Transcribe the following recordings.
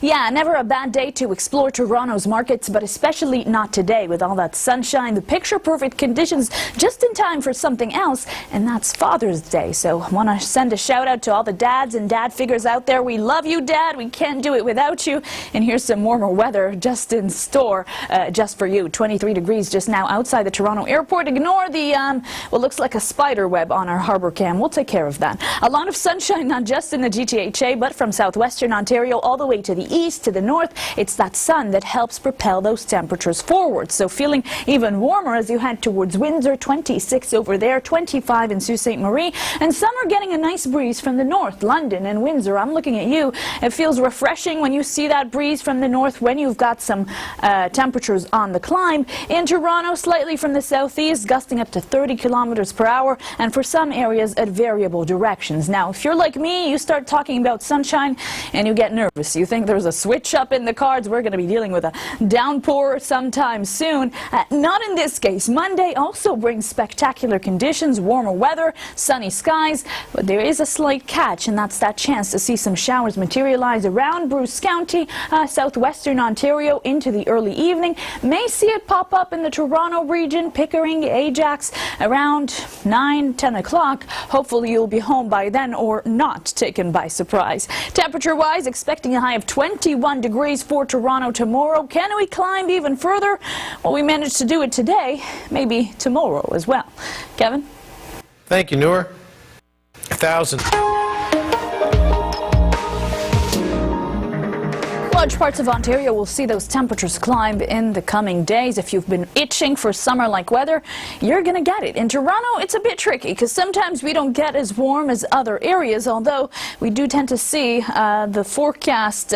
Yeah, never a bad day to explore Toronto's markets, but especially not today with all that sunshine, the picture-perfect conditions, just in time for something else, and that's Father's Day. So I want to send a shout-out to all the dads and dad figures out there. We love you, Dad. We can't do it without you. And here's some warmer weather just in store, just for you. 23 degrees just now outside the Toronto airport. Ignore the, what looks like a spider web on our harbor cam. We'll take care of that. A lot of sunshine, not just in the GTHA, but from southwestern Ontario all the way to the east, to the north. It's that sun that helps propel those temperatures forward. So feeling even warmer as you head towards Windsor, 26 over there, 25 in Sault Ste. Marie, and some are getting a nice breeze from the north, London and Windsor. I'm looking at you. It feels refreshing when you see that breeze from the north when you've got some temperatures on the climb. In Toronto, slightly from the southeast, gusting up to 30 kilometers per hour, and for some areas at variable directions. Now, if you're like me, you start talking about sunshine and you get nervous. You think there's a switch up in the cards. We're going to be dealing with a downpour sometime soon. Not in this case. Monday also brings spectacular conditions, warmer weather, sunny skies, but there is a slight catch, and that's that chance to see some showers materialize around Bruce County, southwestern Ontario into the early evening. May see it pop up in the Toronto region, Pickering, Ajax, around 9, 10 o'clock. Hopefully you'll be home by then or not taken by surprise. Temperature-wise, expecting a high of 21 degrees for Toronto tomorrow. Can we climb even further? Well, we managed to do it today, maybe tomorrow as well. Kevin? Thank you, Noor. 1,000. Large parts of Ontario will see those temperatures climb in the coming days. If you've been itching for summer-like weather, you're going to get it. In Toronto, it's a bit tricky because sometimes we don't get as warm as other areas, although we do tend to see the forecast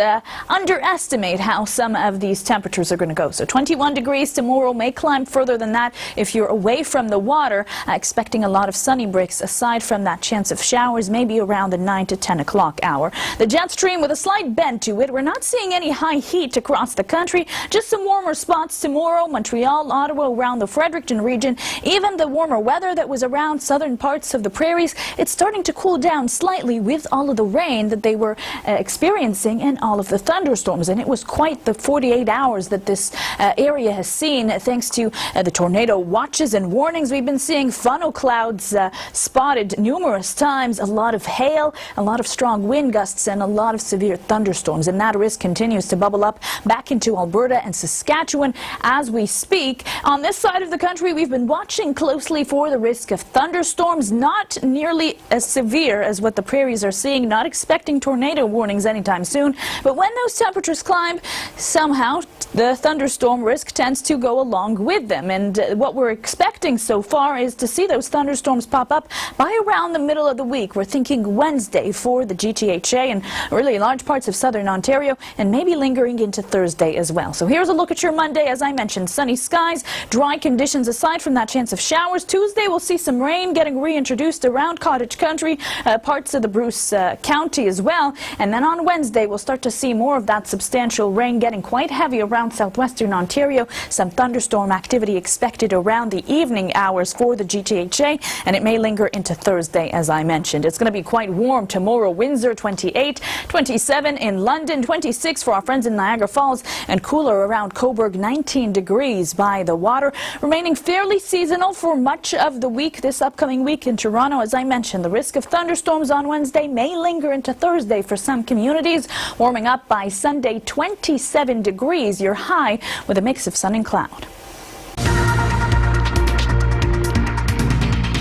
underestimate how some of these temperatures are going to go. So 21 degrees tomorrow, may climb further than that if you're away from the water, expecting a lot of sunny breaks aside from that chance of showers, maybe around the 9 to 10 o'clock hour. The jet stream with a slight bend to it. We're not seeing any high heat across the country, just some warmer spots tomorrow, Montreal, Ottawa, around the Fredericton region. Even the warmer weather that was around southern parts of the prairies, it's starting to cool down slightly with all of the rain that they were experiencing and all of the thunderstorms. And it was quite the 48 hours that this area has seen thanks to the tornado watches and warnings we've been seeing. Funnel clouds spotted numerous times, a lot of hail, a lot of strong wind gusts, and a lot of severe thunderstorms. And that risk continues to bubble up back into Alberta and Saskatchewan as we speak. On this side of the country, we've been watching closely for the risk of thunderstorms, not nearly as severe as what the prairies are seeing, not expecting tornado warnings anytime soon. But when those temperatures climb, somehow the thunderstorm risk tends to go along with them. And what we're expecting so far is to see those thunderstorms pop up by around the middle of the week. We're thinking Wednesday for the GTHA and really large parts of southern Ontario, and maybe lingering into Thursday as well. So here's a look at your Monday. As I mentioned, sunny skies, dry conditions aside from that chance of showers. Tuesday we'll see some rain getting reintroduced around Cottage Country, parts of the Bruce County as well. And then on Wednesday we'll start to see more of that substantial rain getting quite heavy around southwestern Ontario. Some thunderstorm activity expected around the evening hours for the GTHA, and it may linger into Thursday as I mentioned. It's going to be quite warm tomorrow. Windsor 28, 27 in London, 26 for our friends in Niagara Falls, and cooler around Cobourg, 19 degrees by the water. Remaining fairly seasonal for much of the week this upcoming week in Toronto. As I mentioned, the risk of thunderstorms on Wednesday may linger into Thursday for some communities. Warming up by Sunday, 27 degrees, your high with a mix of sun and cloud.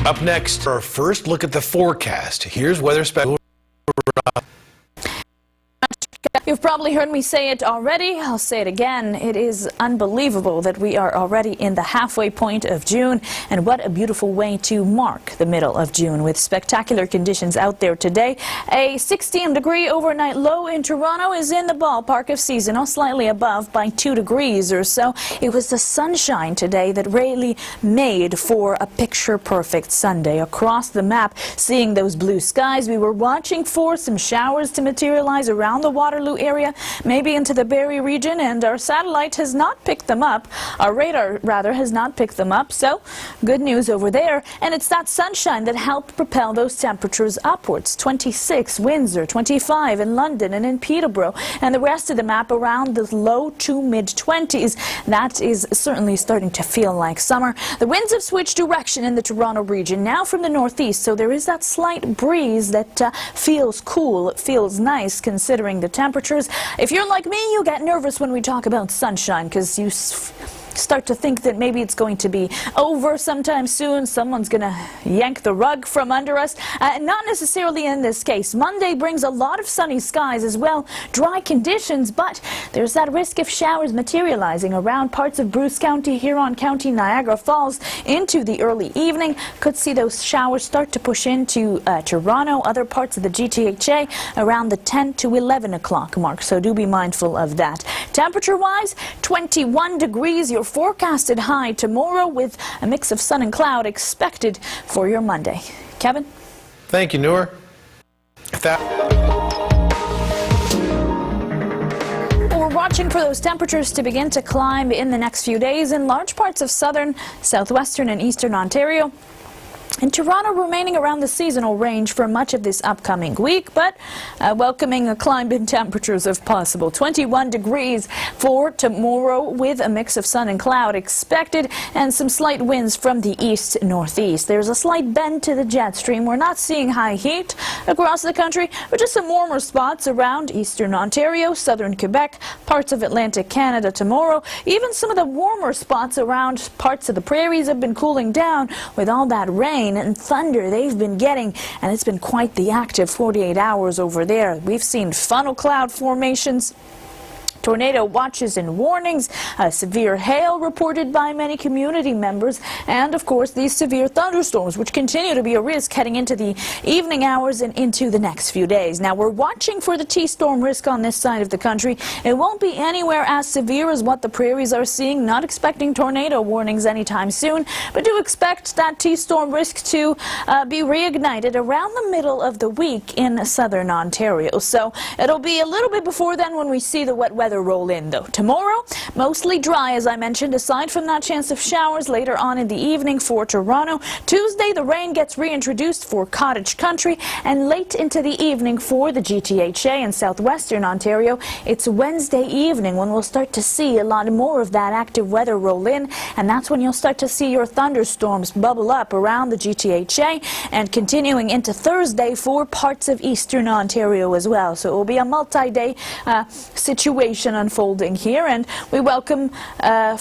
Up next, our first look at the forecast. Here's weather special. You've probably heard me say it already. I'll say it again. It is unbelievable that we are already in the halfway point of June, and what a beautiful way to mark the middle of June with spectacular conditions out there today. A 16-degree overnight low in Toronto is in the ballpark of seasonal, slightly above by 2 degrees or so. It was the sunshine today that really made for a picture-perfect Sunday. Across the map, seeing those blue skies, we were watching for some showers to materialize around the Waterloo area, maybe into the Barrie region, and our satellite has not picked them up. Our radar, rather, has not picked them up, so good news over there. And it's that sunshine that helped propel those temperatures upwards. 26 Windsor, 25 in London and in Peterborough, and the rest of the map around the low to mid-20s. That is certainly starting to feel like summer. The winds have switched direction in the Toronto region, now from the northeast, so there is that slight breeze that feels cool. It feels nice considering the temperatures. If you're like me, you get nervous when we talk about sunshine because you start to think that maybe it's going to be over sometime soon. Someone's going to yank the rug from under us. Not necessarily in this case. Monday brings a lot of sunny skies as well, dry conditions, but there's that risk of showers materializing around parts of Bruce County, Huron County, Niagara Falls into the early evening. Could see those showers start to push into Toronto, other parts of the GTHA around the 10 to 11 o'clock mark, so do be mindful of that. Temperature-wise, 21 degrees. Your forecasted high tomorrow with a mix of sun and cloud expected for your Monday. Kevin? Thank you, Noor. We're watching for those temperatures to begin to climb in the next few days in large parts of southern, southwestern and eastern Ontario. In Toronto, remaining around the seasonal range for much of this upcoming week, but welcoming a climb in temperatures if possible. 21 degrees for tomorrow with a mix of sun and cloud expected and some slight winds from the east-northeast. There's a slight bend to the jet stream. We're not seeing high heat across the country, but just some warmer spots around eastern Ontario, southern Quebec, parts of Atlantic Canada tomorrow. Even some of the warmer spots around parts of the prairies have been cooling down with all that rain and thunder they've been getting, and it's been quite the active 48 hours over there. We've seen funnel cloud formations, tornado watches and warnings, severe hail reported by many community members, and of course these severe thunderstorms, which continue to be a risk heading into the evening hours and into the next few days. Now we're watching for the T-storm risk on this side of the country. It won't be anywhere as severe as what the prairies are seeing. Not expecting tornado warnings anytime soon, but do expect that T-storm risk to be reignited around the middle of the week in southern Ontario. So it'll be a little bit before then when we see the wet weather roll in, though. Tomorrow, mostly dry, as I mentioned, aside from that chance of showers later on in the evening for Toronto. Tuesday, the rain gets reintroduced for cottage country, and late into the evening for the GTHA and southwestern Ontario. It's Wednesday evening when we'll start to see a lot more of that active weather roll in, and that's when you'll start to see your thunderstorms bubble up around the GTHA and continuing into Thursday for parts of eastern Ontario as well. So it will be a multi-day situation unfolding here, and we welcome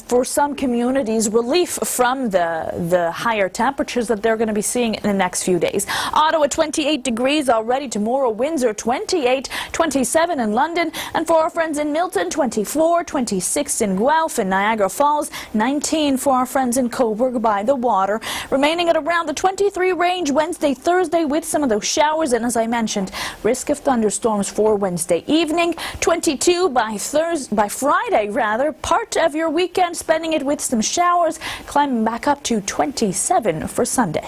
for some communities relief from the higher temperatures that they're going to be seeing in the next few days. Ottawa 28 degrees already tomorrow, Windsor 28, 27 in London, and for our friends in Milton 24, 26 in Guelph and Niagara Falls, 19 for our friends in Cobourg by the water, remaining at around the 23 range Wednesday, Thursday with some of those showers, and as I mentioned, risk of thunderstorms for Wednesday evening, 22 by Friday, part of your weekend spending it with some showers, climbing back up to 27 for Sunday.